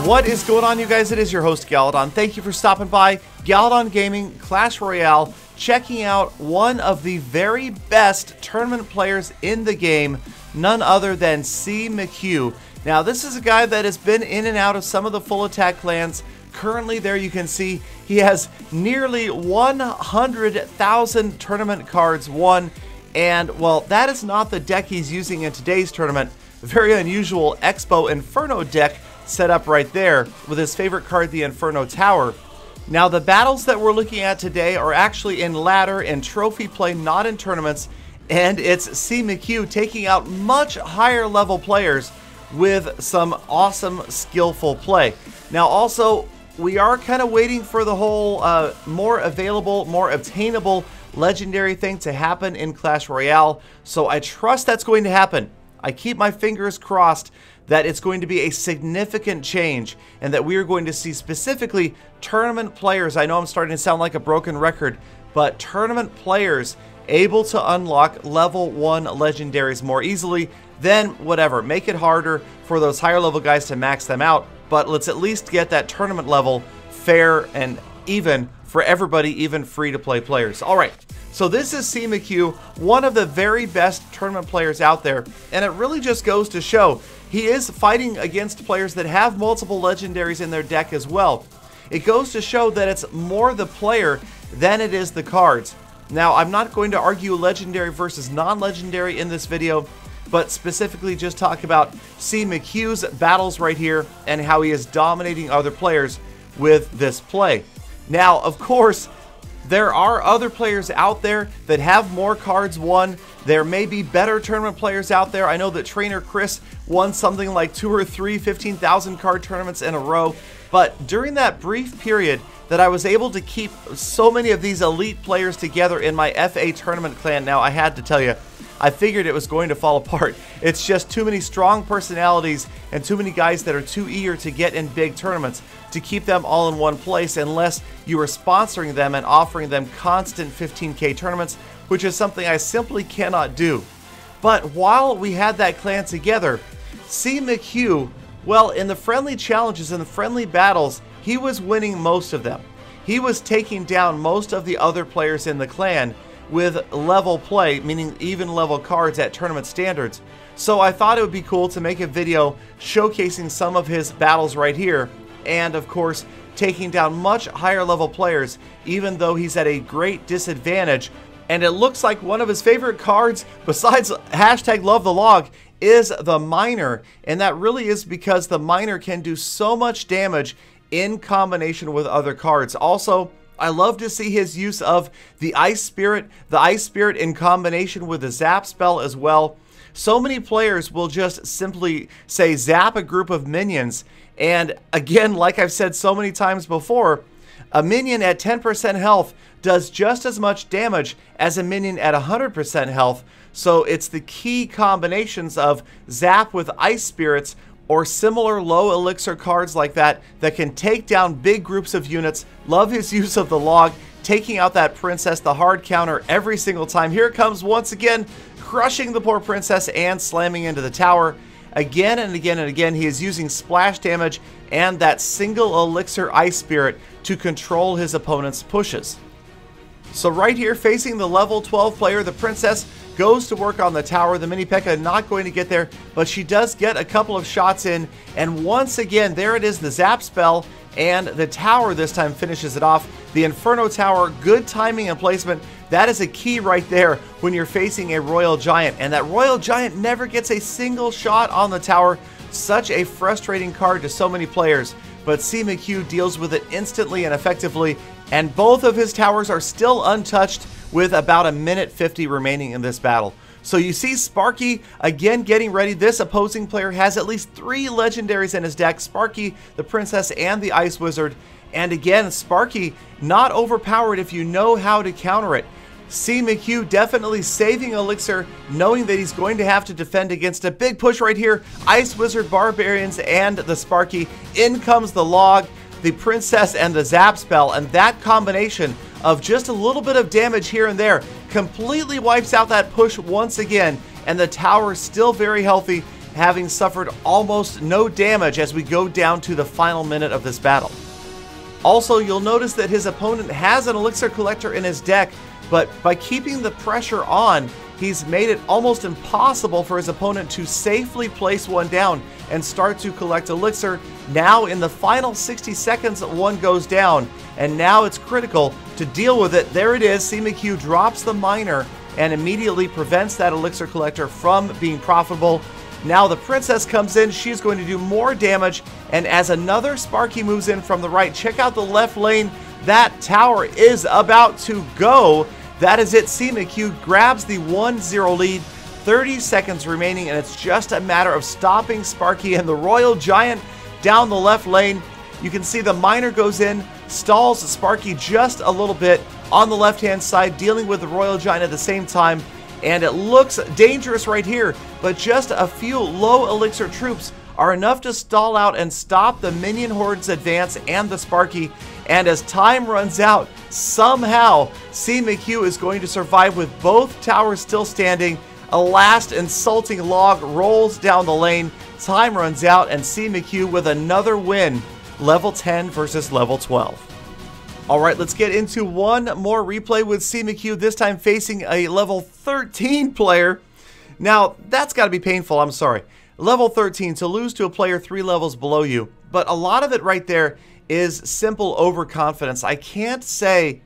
What is going on, you guys? It is your host, Galadon. Thank you for stopping by Galadon Gaming Clash Royale, checking out one of the very best tournament players in the game, none other than C. McHugh. Now, this is a guy that has been in and out of some of the full attack clans. Currently, there you can see he has nearly 100,000 tournament cards won. And, well, that is not the deck he's using in today's tournament. A very unusual Expo Inferno deck set up right there with his favorite card, the Inferno Tower. Now, the battles that we're looking at today are actually in ladder and trophy play, not in tournaments. And it's C. McHugh taking out much higher level players with some awesome, skillful play. Now, also, we are kind of waiting for the whole more available, more obtainable legendary thing to happen in Clash Royale. So I trust that's going to happen. I keep my fingers crossed that it's going to be a significant change and that we are going to see specifically tournament players. I know I'm starting to sound like a broken record, but tournament players able to unlock level 1 legendaries more easily. Then whatever, make it harder for those higher level guys to max them out, but let's at least get that tournament level fair and even for everybody, even free to play players. All right, so this is C. McHugh, one of the very best tournament players out there, and it really just goes to show he is fighting against players that have multiple legendaries in their deck as well. It goes to show that it's more the player than it is the cards. Now, I'm not going to argue legendary versus non-legendary in this video, but specifically just talk about C. McHugh's battles right here and how he is dominating other players with this play. Now, of course, there are other players out there that have more cards won. There may be better tournament players out there. I know that Trainer Chris won something like 2 or 3 15,000 card tournaments in a row. But during that brief period that I was able to keep so many of these elite players together in my FA tournament clan, now I had to tell you, I figured it was going to fall apart. It's just too many strong personalities and too many guys that are too eager to get in big tournaments to keep them all in one place unless you are sponsoring them and offering them constant 15K tournaments, which is something I simply cannot do. But while we had that clan together, C. McHugh, well, in the friendly challenges and the friendly battles, he was winning most of them. He was taking down most of the other players in the clan with level play, meaning even level cards at tournament standards. So I thought it would be cool to make a video showcasing some of his battles right here, and of course taking down much higher level players even though he's at a great disadvantage. And it looks like one of his favorite cards besides #LoveTheLog is the Miner, and that really is because the Miner can do so much damage in combination with other cards. Also, I love to see his use of the Ice Spirit in combination with the Zap spell as well. So many players will just simply say zap a group of minions, and again, like I've said so many times before, a minion at 10% health does just as much damage as a minion at 100% health. So it's the key combinations of zap with Ice Spirits or similar low elixir cards like that that can take down big groups of units. Love his use of the log, taking out that princess, the hard counter every single time. Here it comes once again, crushing the poor princess and slamming into the tower. Again and again and again, he is using splash damage and that single elixir Ice Spirit to control his opponent's pushes. So right here, facing the level 12 player, the princess goes to work on the tower. The mini P.E.K.K.A. not going to get there, but she does get a couple of shots in. And once again, there it is, the zap spell, and the tower this time finishes it off. The Inferno Tower, good timing and placement. That is a key right there when you're facing a Royal Giant. And that Royal Giant never gets a single shot on the tower. Such a frustrating card to so many players. But C. McHugh deals with it instantly and effectively. And both of his towers are still untouched with about 1:50 remaining in this battle. So you see Sparky again getting ready. This opposing player has at least 3 legendaries in his deck. Sparky, the Princess, and the Ice Wizard. And again, Sparky not overpowered if you know how to counter it. C. McHugh definitely saving elixir, knowing that he's going to have to defend against a big push right here. Ice Wizard, Barbarians, and the Sparky. In comes the log, the Princess, and the Zap spell, and that combination of just a little bit of damage here and there completely wipes out that push once again, and the tower is still very healthy having suffered almost no damage as we go down to the final minute of this battle. Also, you'll notice that his opponent has an elixir collector in his deck, but by keeping the pressure on, he's made it almost impossible for his opponent to safely place one down and start to collect elixir. Now in the final 60 seconds, one goes down, and now it's critical to deal with it. There it is. CMQ drops the miner and immediately prevents that elixir collector from being profitable. Now the princess comes in, she's going to do more damage, and as another Sparky moves in from the right, check out the left lane, that tower is about to go. That is it, CMQ grabs the 1-0 lead, 30 seconds remaining, and it's just a matter of stopping Sparky and the Royal Giant down the left lane. You can see the miner goes in, stalls Sparky just a little bit on the left-hand side, dealing with the Royal Giant at the same time. And it looks dangerous right here, but just a few low elixir troops are enough to stall out and stop the minion horde's advance and the Sparky. And as time runs out, somehow CMQ is going to survive with both towers still standing. A last insulting log rolls down the lane. Time runs out, and CMQ with another win, level 10 versus level 12. All right, let's get into one more replay with CMQ, this time facing a level 13 player. Now, that's got to be painful, I'm sorry. Level 13, to lose to a player 3 levels below you. But a lot of it right there is simple overconfidence. I can't say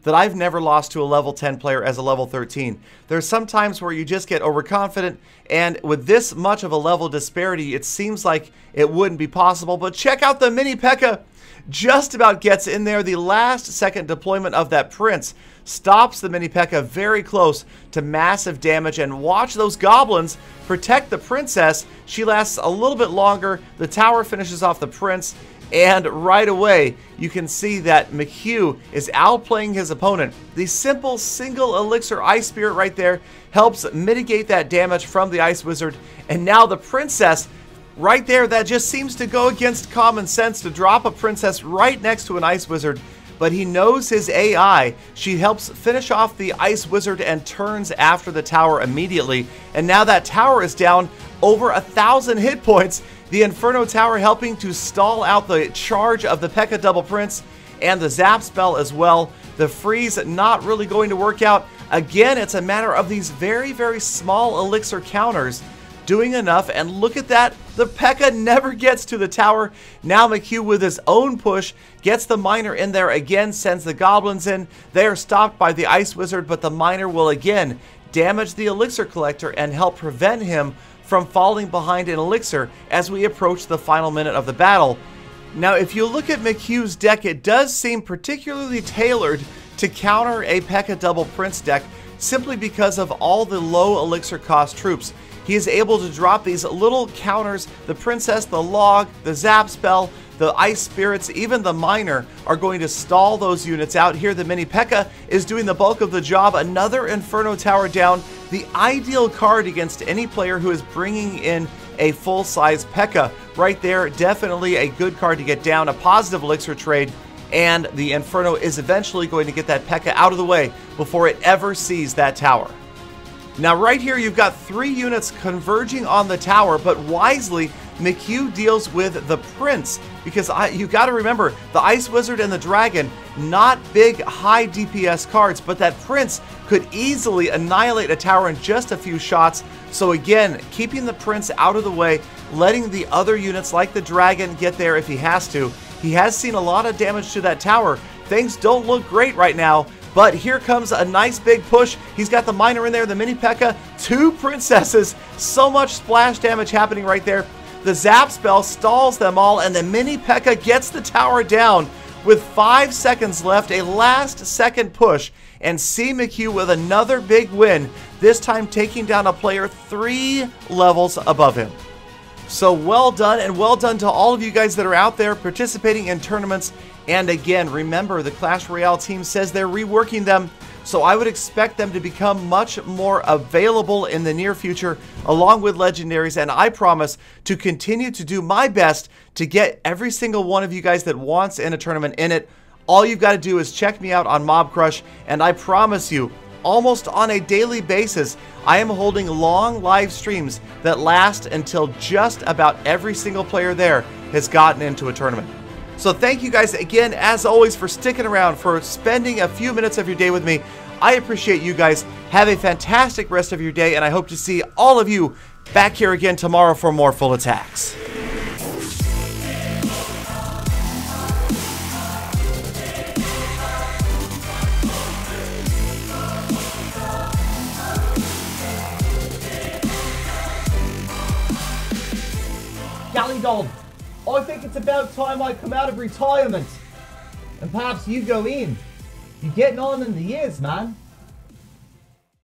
that I've never lost to a level 10 player as a level 13. There's some times where you just get overconfident, and with this much of a level disparity, it seems like it wouldn't be possible. But check out the mini P.E.K.K.A. Just about gets in there. The last second deployment of that prince stops the mini P.E.K.K.A. very close to massive damage. And watch those goblins protect the princess. She lasts a little bit longer. The tower finishes off the prince. And right away, you can see that McHugh is outplaying his opponent. The simple single elixir Ice Spirit right there helps mitigate that damage from the Ice Wizard. And now the princess right there, that just seems to go against common sense to drop a princess right next to an Ice Wizard. But he knows his AI. She helps finish off the Ice Wizard and turns after the tower immediately. And now that tower is down over 1,000 hit points. The Inferno Tower helping to stall out the charge of the P.E.K.K.A. Double Prince and the Zap spell as well. The freeze not really going to work out. Again, it's a matter of these very, very small elixir counters doing enough, and look at that, the P.E.K.K.A. never gets to the tower. Now McHugh with his own push gets the miner in there again, sends the goblins in. They are stopped by the Ice Wizard, but the miner will again damage the elixir collector and help prevent him from falling behind in elixir as we approach the final minute of the battle. Now if you look at McHugh's deck, it does seem particularly tailored to counter a P.E.K.K.A. Double Prince deck simply because of all the low elixir cost troops. He is able to drop these little counters. The Princess, the Log, the Zap Spell, the Ice Spirits, even the Miner are going to stall those units out. Here the mini P.E.K.K.A. is doing the bulk of the job. Another Inferno Tower down. The ideal card against any player who is bringing in a full-size P.E.K.K.A. Right there, definitely a good card to get down. A positive elixir trade. And the Inferno is eventually going to get that P.E.K.K.A. out of the way before it ever sees that tower. Now right here you've got 3 units converging on the tower, but wisely McHugh deals with the Prince, because you got to remember, the Ice Wizard and the Dragon, not big high DPS cards, but that Prince could easily annihilate a tower in just a few shots. So again, keeping the Prince out of the way, letting the other units like the Dragon get there if he has to. He has seen a lot of damage to that tower. Things don't look great right now. But here comes a nice big push. He's got the miner in there, the mini P.E.K.K.A., 2 princesses. So much splash damage happening right there. The Zap spell stalls them all, and the mini P.E.K.K.A. gets the tower down with 5 seconds left. A last second push, and CMQ with another big win, this time taking down a player 3 levels above him. So well done, and well done to all of you guys that are out there participating in tournaments. And again, remember, the Clash Royale team says they're reworking them, so I would expect them to become much more available in the near future, along with legendaries, and I promise to continue to do my best to get every single one of you guys that wants in a tournament in it. All you've got to do is check me out on Mob Crush, and I promise you, almost on a daily basis, I am holding long live streams that last until just about every single player there has gotten into a tournament. So thank you guys again, as always, for sticking around, for spending a few minutes of your day with me. I appreciate you guys. Have a fantastic rest of your day, and I hope to see all of you back here again tomorrow for more Full Attacks. Galley Dog, I think it's about time I come out of retirement. And perhaps you go in. You're getting on in the years, man.